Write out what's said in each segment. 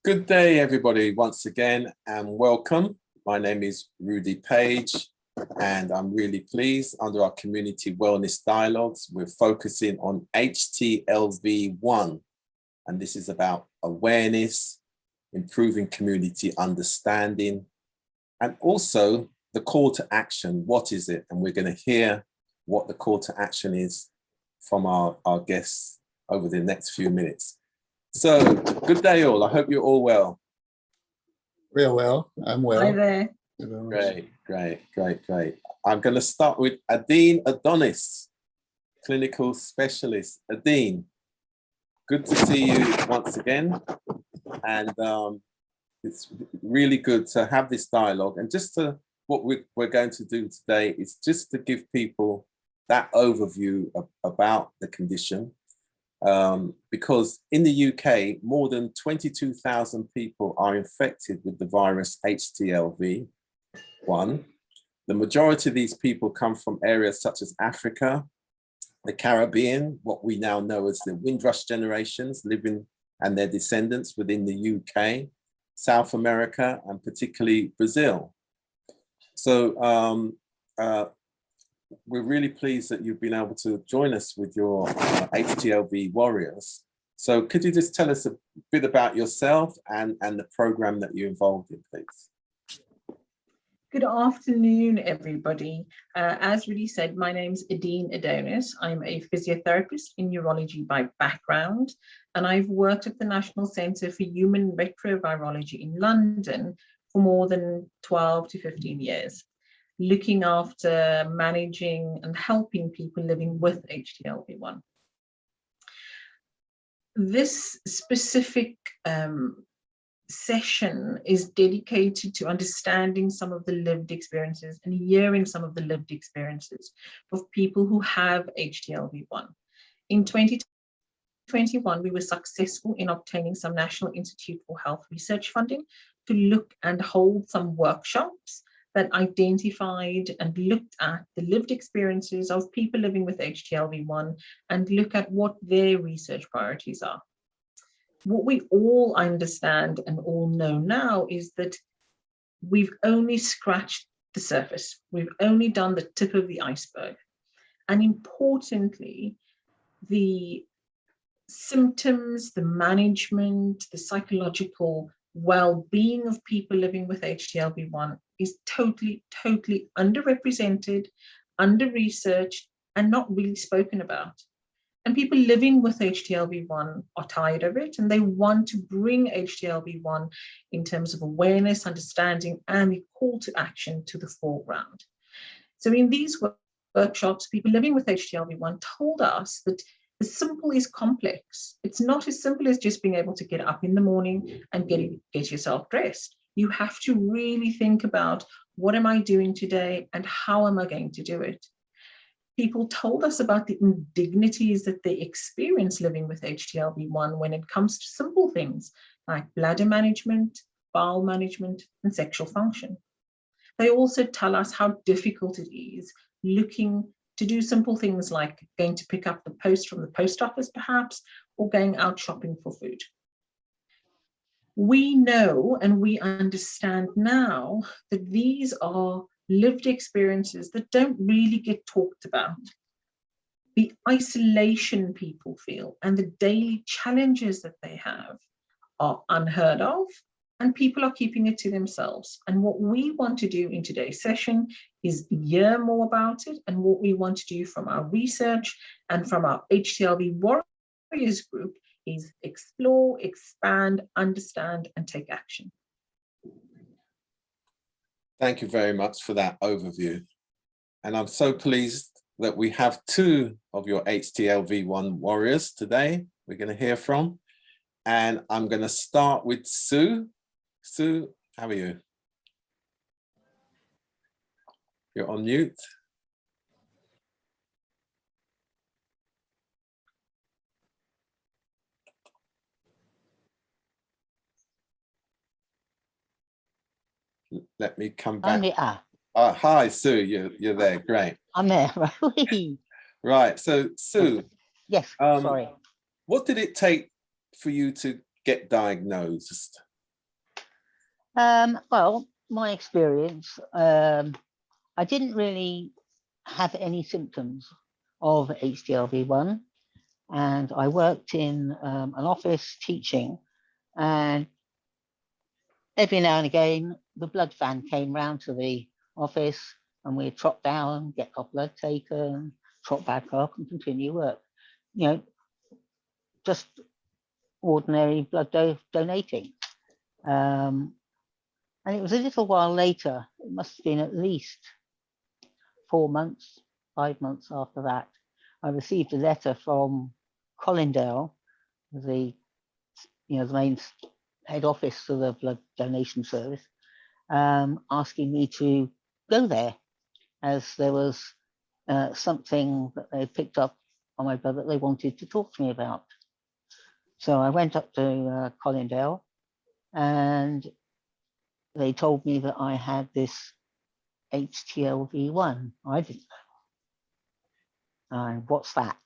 Good day, everybody, once again, and welcome. My name is Rudy Page, and I'm really pleased under our community wellness dialogues, we're focusing on HTLV1, and this is about awareness, improving community understanding, and also the call to action. What is it? And we're going to hear what the call to action is from our guests over the next few minutes. So, good day all. I hope you're all well. Real well. I'm well. Hi there. Great. I'm going to start with Adine Adonis, clinical specialist. Adine, good to see you once again. And it's really good to have this dialogue. And just to what we're going to do today is just to give people that overview about the condition. Because in the UK, more than 22,000 people are infected with the virus HTLV1. The majority of these people come from areas such as Africa, the Caribbean, what we now know as the Windrush generations living and their descendants within the UK, South America, and particularly Brazil. So we're really pleased that you've been able to join us with your HTLV warriors. So could you just tell us a bit about yourself and the program that you're involved in, please? Good afternoon, everybody. As Rudy said, my name's Adine Adonis. I'm a physiotherapist in neurology by background, and I've worked at the National Centre for Human Retrovirology in London for more than 12 to 15 years. Looking after, managing, and helping people living with HTLV1. This specific session is dedicated to understanding some of the lived experiences and hearing some of the lived experiences of people who have HTLV1. In 2021, we were successful in obtaining some National Institute for Health Research funding to look and hold some workshops that identified and looked at the lived experiences of people living with HTLV1 and look at what their research priorities are. What we all understand and all know now is that we've only scratched the surface. We've only done the tip of the iceberg. And importantly, the symptoms, the management, the psychological well-being of people living with HTLV1 is totally underrepresented, under-researched, and not really spoken about. And people living with HTLV1 are tired of it, and they want to bring HTLV1 in terms of awareness, understanding, and the call to action to the foreground. So in these workshops, people living with HTLV1 told us that the simple is complex. It's not as simple as just being able to get up in the morning and get yourself dressed. You have to really think about, what am I doing today and how am I going to do it? People told us about the indignities that they experience living with HTLV1 when it comes to simple things like bladder management, bowel management, and sexual function. They also tell us how difficult it is looking to do simple things like going to pick up the post from the post office, perhaps, or going out shopping for food. We know and we understand now that these are lived experiences that don't really get talked about. The isolation people feel and the daily challenges that they have are unheard of, and people are keeping it to themselves. And what we want to do in today's session is hear more about it, and what we want to do from our research and from our HTLV Warriors group is explore, expand, understand, and take action. Thank you very much for that overview. And I'm so pleased that we have two of your HTLV1 warriors today we're going to hear from. And I'm going to start with Sue. Sue, how are you? You're on mute. Let me come back. Hi, Sue, you're there, great. I'm there, Right, so Sue. Yes, sorry. What did it take for you to get diagnosed? Well, my experience, I didn't really have any symptoms of HTLV1, and I worked in an office teaching, and every now and again, the blood van came round to the office and we'd trot down, get our blood taken, trot back up and continue work. You know, just ordinary blood donating. And it was a little while later, it must have been at least 4 months, 5 months after that, I received a letter from Colindale, the main head office of the blood donation service, asking me to go there, as there was something that they picked up on my blood that they wanted to talk to me about. So I went up to Colindale, and they told me that I had this HTLV1. I didn't know. What's that?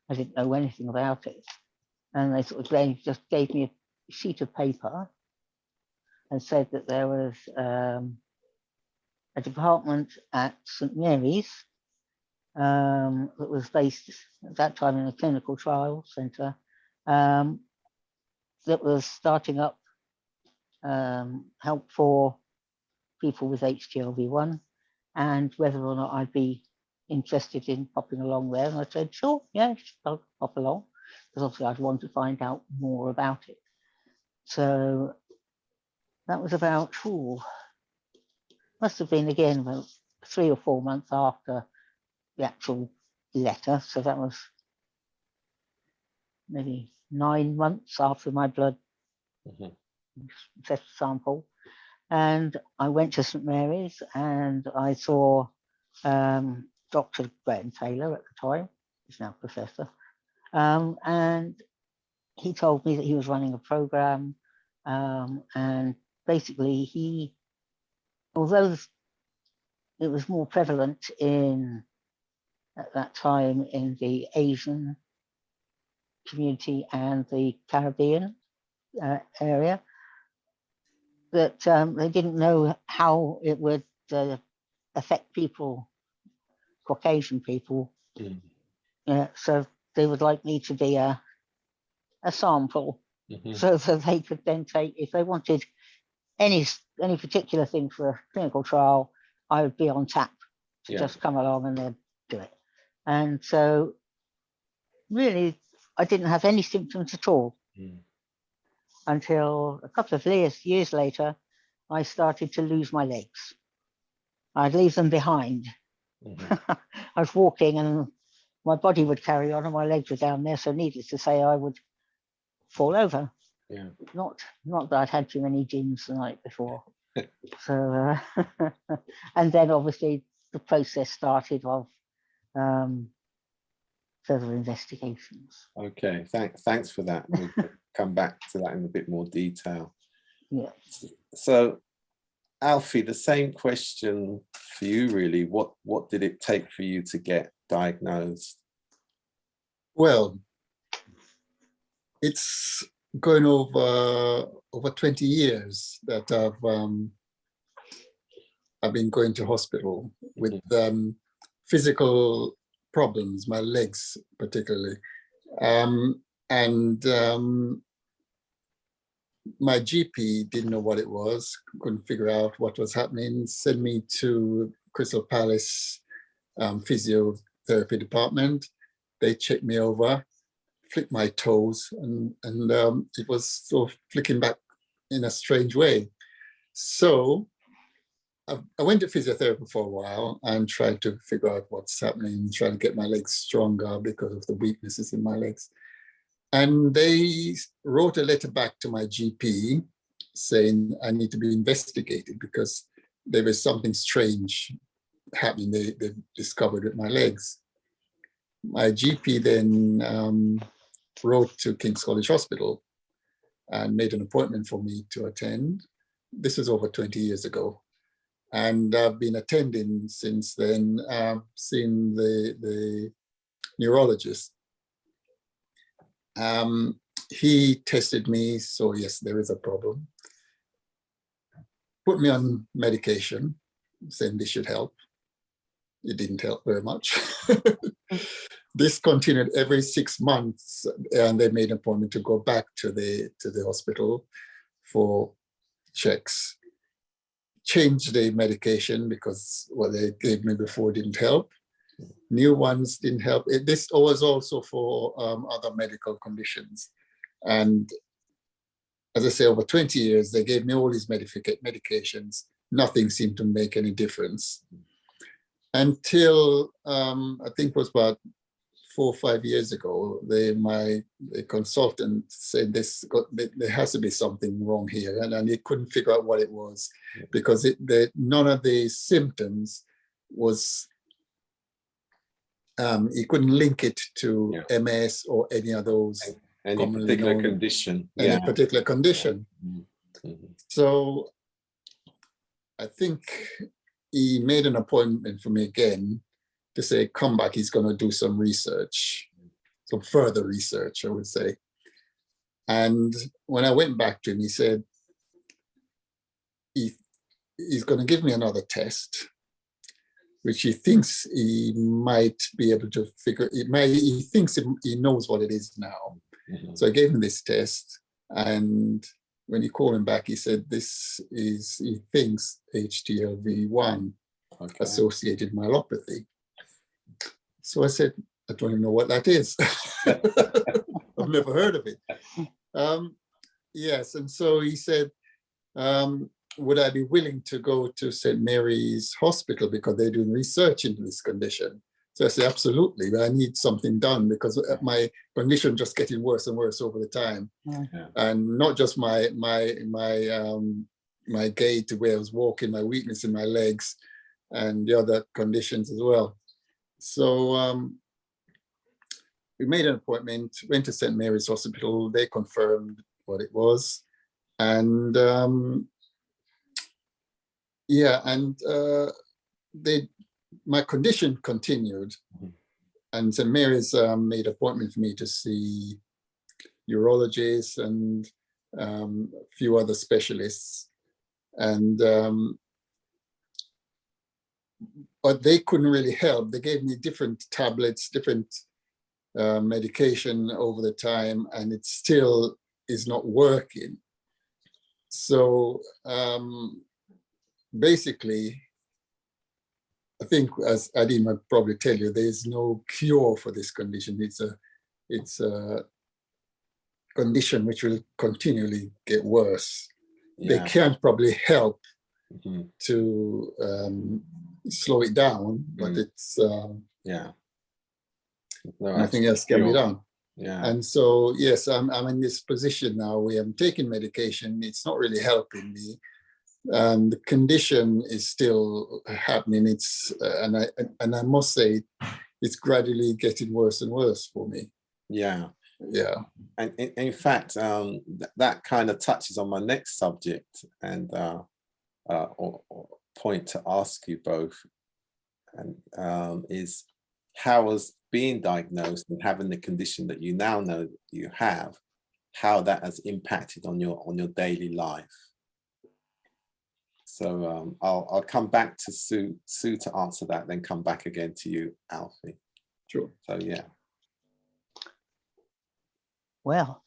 I didn't know anything about it. And they sort of just gave me a sheet of paper and said that there was a department at St Mary's that was based at that time in a clinical trial centre that was starting up help for people with HTLV1, and whether or not I'd be interested in popping along there. And I said, sure, yeah, I'll pop along, because obviously I'd want to find out more about it. So that was about, must have been again about 3 or 4 months after the actual letter. So that was maybe 9 months after my blood test sample. And I went to St Mary's and I saw Dr. Graham Taylor at the time, he's now professor. And he told me that he was running a program, and basically he, although it was more prevalent at that time in the Asian community and the Caribbean area, that they didn't know how it would affect people, Caucasian people. So they would like me to be a sample, so that they could then take, if they wanted any particular thing for a clinical trial, I would be on tap to just come along and then do it. And so really, I didn't have any symptoms at all until a couple of years later, I started to lose my legs. I'd leave them behind. I was walking and my body would carry on and my legs were down there. So needless to say, I would fall over. Not that I'd had too many gins the night before. So, and then obviously the process started of further investigations. Okay, thanks for that. We'll come back to that in a bit more detail. Yeah. So, Alfie, the same question for you, really. What did it take for you to get diagnosed? Well, it's going over 20 years that I've been going to hospital with physical problems, my legs particularly, and my GP didn't know what it was, couldn't figure out what was happening, sent me to Crystal Palace physiotherapy department. They checked me over, flicked my toes, and it was sort of flicking back in a strange way. So I went to physiotherapy for a while and tried to figure out what's happening, trying to get my legs stronger because of the weaknesses in my legs. And they wrote a letter back to my GP saying I need to be investigated because there was something strange happening they discovered with my legs. My GP then wrote to King's College Hospital and made an appointment for me to attend. This was over 20 years ago. And I've been attending since then, seeing the neurologist. He tested me, so yes, there is a problem. put me on medication, saying this should help. It didn't help very much. This continued every 6 months, and they made an appointment to go back to the hospital for checks. Changed the medication because what they gave me before didn't help. New ones didn't help. This was also for other medical conditions. And as I say, over 20 years, they gave me all these medications. Nothing seemed to make any difference. Until I think it was about 4 or 5 years ago, my consultant said there has to be something wrong here, and he couldn't figure out what it was, because none of the symptoms was, he couldn't link it to MS or any of those any particular condition. Any particular condition. So I think he made an appointment for me again to say, come back, he's going to do some research, some further research, I would say. And when I went back to him, he said, he's going to give me another test, which he thinks he might be able to figure, he thinks he knows what it is now. So I gave him this test, and when he called him back, he said, he thinks HTLV1 associated myelopathy. So I said, I don't even know what that is. I've never heard of it. Yes, and so he said, would I be willing to go to St. Mary's Hospital because they're doing research into this condition? So I said, absolutely, but I need something done because my condition just getting worse and worse over the time. And not just my gait, the way I was walking, my weakness in my legs, and the other conditions as well. So we made an appointment, went to St. Mary's Hospital. They confirmed what it was. And my condition continued. And St. Mary's made an appointment for me to see urologists and a few other specialists. And but they couldn't really help. They gave me different tablets, different medication over the time, and it still is not working. So basically, I think, as Adim would probably tell you, there is no cure for this condition. It's a condition which will continually get worse. They can't probably help to slow it down, but it's nothing else can be done. And so, yes, I'm in this position now where I'm taking medication. It's not really helping me. The condition is still happening. It's and I must say, it's gradually getting worse and worse for me. And in fact, that kind of touches on my next subject and or point to ask you both, and is how was being diagnosed and having the condition that you now know that you have, how that has impacted on your daily life. So I'll come back to Sue to answer that, then come back again to you, Alfie. Sure. So yeah. Well,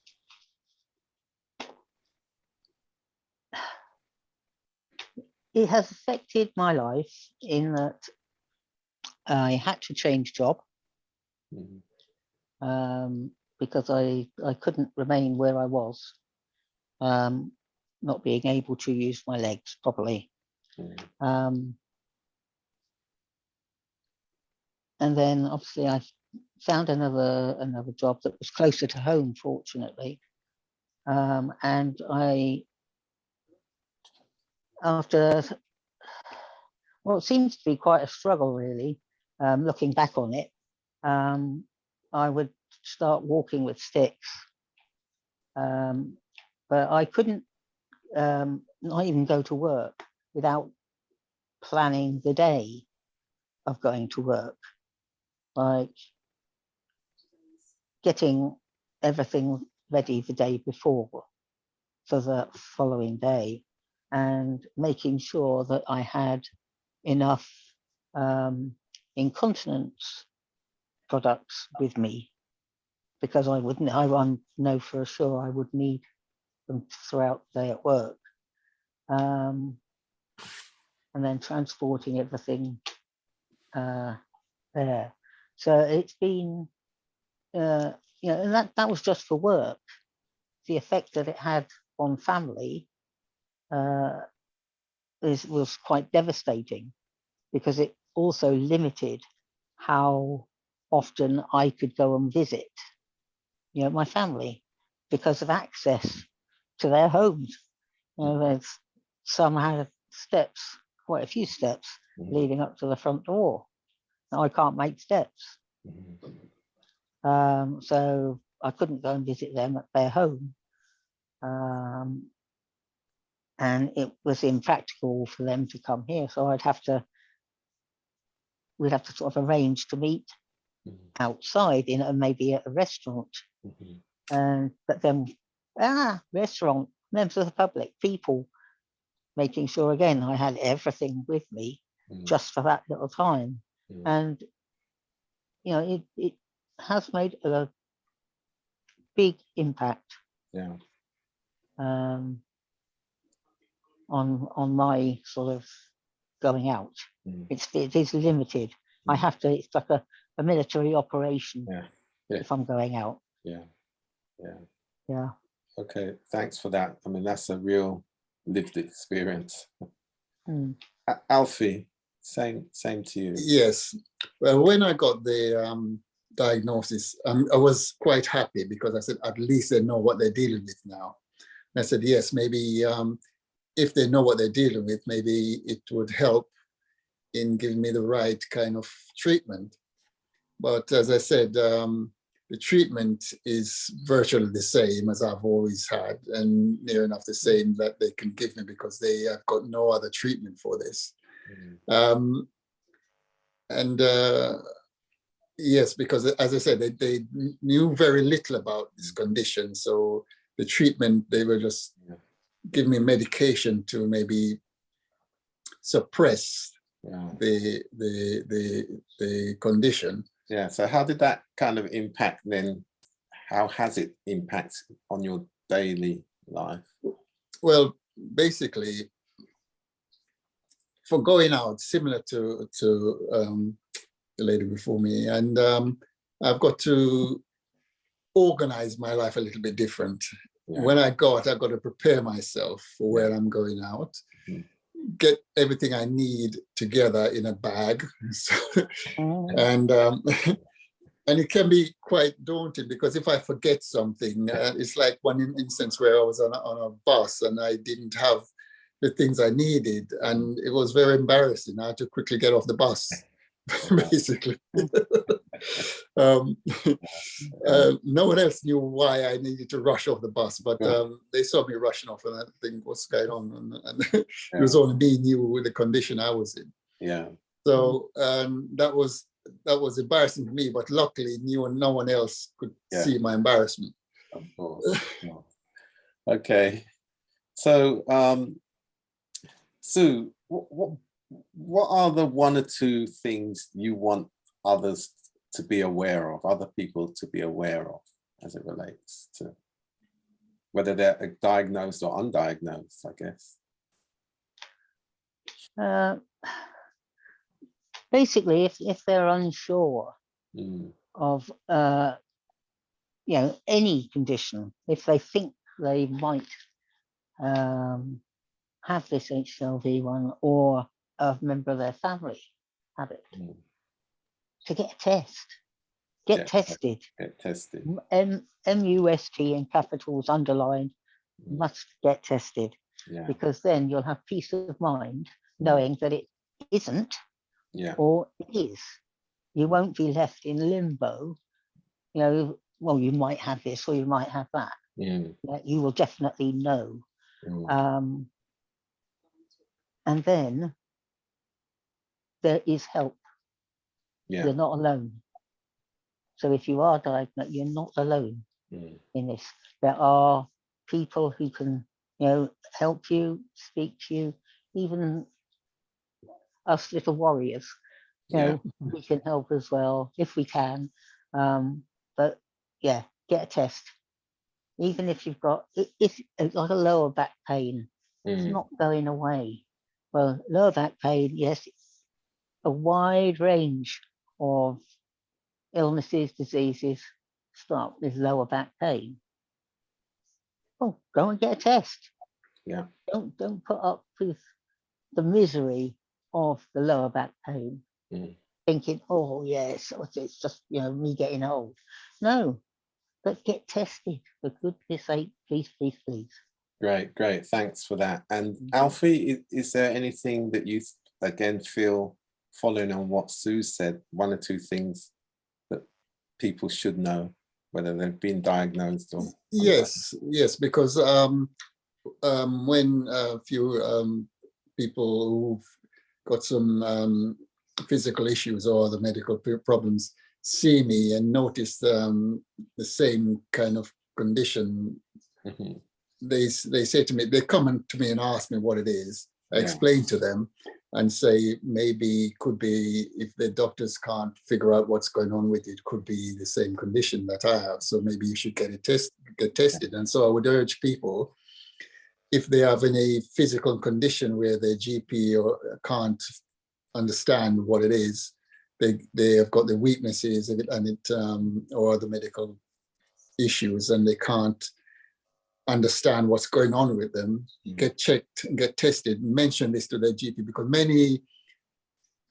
it has affected my life in that I had to change job because I couldn't remain where I was, not being able to use my legs properly. And then obviously I found another job that was closer to home, fortunately. And after what seems to be quite a struggle, really, looking back on it, I would start walking with sticks, but I couldn't not even go to work without planning the day of going to work, like getting everything ready the day before for the following day. and making sure that I had enough incontinence products with me, because I know for sure I would need them throughout the day at work. And then transporting everything there. So it's been, and that was just for work. The effect that it had on family was quite devastating, because it also limited how often I could go and visit, my family, because of access to their homes. Some had steps, quite a few steps leading up to the front door. Now I can't make steps. So I couldn't go and visit them at their home. And it was impractical for them to come here. So we'd have to sort of arrange to meet outside maybe at a restaurant. But then, restaurant, members of the public, people, making sure again I had everything with me just for that little time. And it has made a big impact on my sort of going out. It is limited. I have to, it's like a military operation if I'm going out. Okay, thanks for that. I mean, that's a real lived experience. Alfie, same to you. Yes. Well, when I got the diagnosis, I was quite happy, because I said, at least they know what they're dealing with now. And I said, yes, maybe if they know what they're dealing with, maybe it would help in giving me the right kind of treatment. But as I said, the treatment is virtually the same as I've always had, and near enough the same that they can give me, because they have got no other treatment for this. Yes, because as I said, they knew very little about this condition. So the treatment, they were just giving me medication to maybe suppress the condition. Yeah, so how did that kind of impact then? How has it impacted on your daily life? Well, basically, for going out, similar to the lady before me, and I've got to organize my life a little bit different. When I go out, I've got to prepare myself for where I'm going out, get everything I need together in a bag. And it can be quite daunting, because if I forget something, it's like one instance where I was on a bus and I didn't have the things I needed, and it was very embarrassing. I had to quickly get off the bus, basically. No one else knew why I needed to rush off the bus, but they saw me rushing off, and I think, what's going on? And it was only me knew with the condition I was in. So that was embarrassing for me, but luckily no one else could see my embarrassment. Of course. Okay. So Sue, what are the one or two things you want others to be aware of, other people to be aware of, as it relates to whether they're diagnosed or undiagnosed, I guess? Basically, if they're unsure of any condition, if they think they might have this HTLV1 or a member of their family have it, to get a test, get tested. Get tested. MUST in capitals underlined, must get tested, because then you'll have peace of mind knowing that it isn't or it is. You won't be left in limbo, well, you might have this or you might have that. You will definitely know. And then there is help. You're not alone. So if you are diagnosed, you're not alone in this. There are people who can help you, speak to you, even us little warriors. We can help as well if we can. But yeah, get a test. Even if you've got, if it's like a lower back pain, it's not going away. Well, lower back pain, yes, a wide range of illnesses, diseases start with lower back pain. Oh, go and get a test. Yeah. Don't put up with the misery of the lower back pain, thinking, oh yes, it's just me getting old. No, but get tested for goodness sake, please, please, please. Great. Thanks for that. And Alfie, is there anything that you again feel, following on what Sue said, one or two things that people should know, whether they've been diagnosed or? Yes, because when a few people who've got some physical issues or the medical problems see me and notice the same kind of condition, they say to me, they come to me and ask me what it is. I explain to them and say maybe could be, if the doctors can't figure out what's going on with it, could be the same condition that I have. So maybe you should get tested. And so I would urge people, if they have any physical condition where their GP can't understand what it is, they have got the weaknesses or the medical issues, and they can't understand what's going on with them, get checked, get tested, mention this to their GP, because many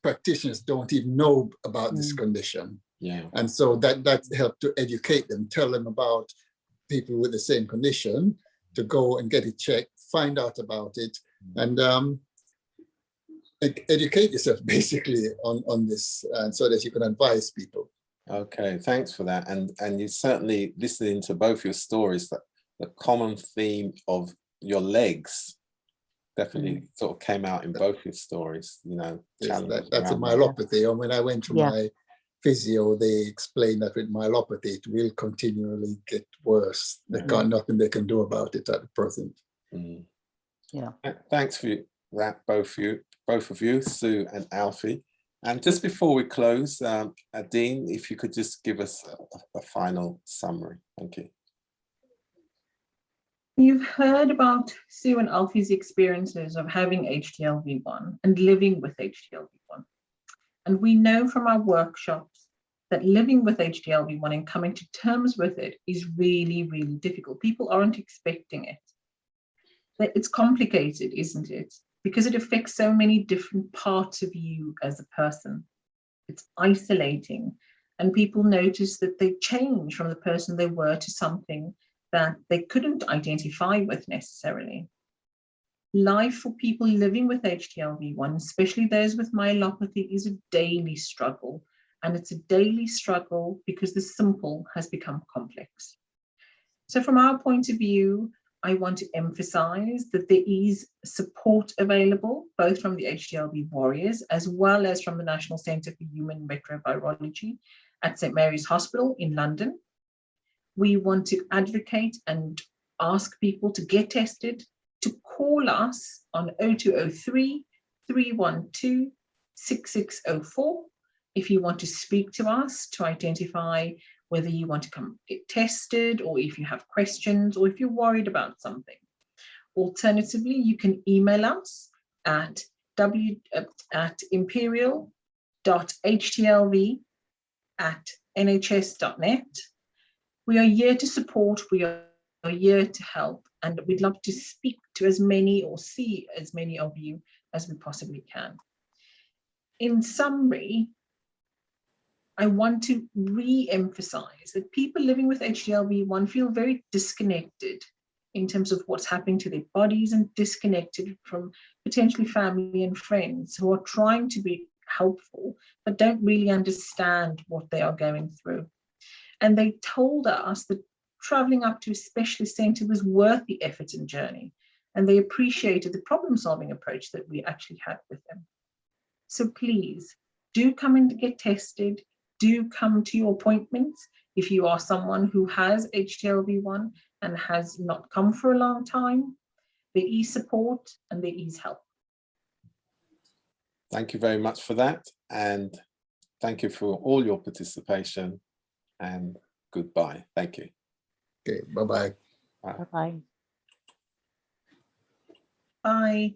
practitioners don't even know about this condition. And so that helped to educate them, tell them about people with the same condition, to go and get it checked, find out about it, and educate yourself basically on this, so that you can advise people. Okay, thanks for that. And you certainly, listening to both your stories, that the common theme of your legs definitely sort of came out in both your stories. Yes, that's a myelopathy. And when I went to my physio, they explained that with myelopathy, it will continually get worse. Nothing they can do about it at the present. Thanks for that, both of you, Sue and Alfie. And just before we close, Dean, if you could just give us a final summary. Thank you. You've heard about Sue and Alfie's experiences of having HTLV1 and living with HTLV1. And we know from our workshops that living with HTLV1 and coming to terms with it is really, really difficult. People aren't expecting it. It's complicated, isn't it? Because it affects so many different parts of you as a person. It's isolating, and people notice that they change from the person they were to something that they couldn't identify with necessarily. Life for people living with HTLV1, especially those with myelopathy, is a daily struggle. And it's a daily struggle because the simple has become complex. So from our point of view, I want to emphasize that there is support available, both from the HTLV warriors, as well as from the National Centre for Human Retrovirology at St. Mary's Hospital in London. We want to advocate and ask people to get tested, to call us on 0203 312 6604 if you want to speak to us to identify whether you want to come get tested, or if you have questions, or if you're worried about something. Alternatively, you can email us at imperial.htlv@nhs.net. We are here to support, we are here to help, and we'd love to speak to as many or see as many of you as we possibly can. In summary, I want to re-emphasize that people living with HTLV1 feel very disconnected in terms of what's happening to their bodies, and disconnected from potentially family and friends who are trying to be helpful, but don't really understand what they are going through. And they told us that traveling up to a specialist center was worth the effort and journey, and they appreciated the problem-solving approach that we actually had with them. So please do come and get tested. Do come to your appointments if you are someone who has HTLV1 and has not come for a long time. there is support and there is help. Thank you very much for that. And thank you for all your participation, and goodbye. Thank you. Okay, bye-bye. Bye-bye. Bye.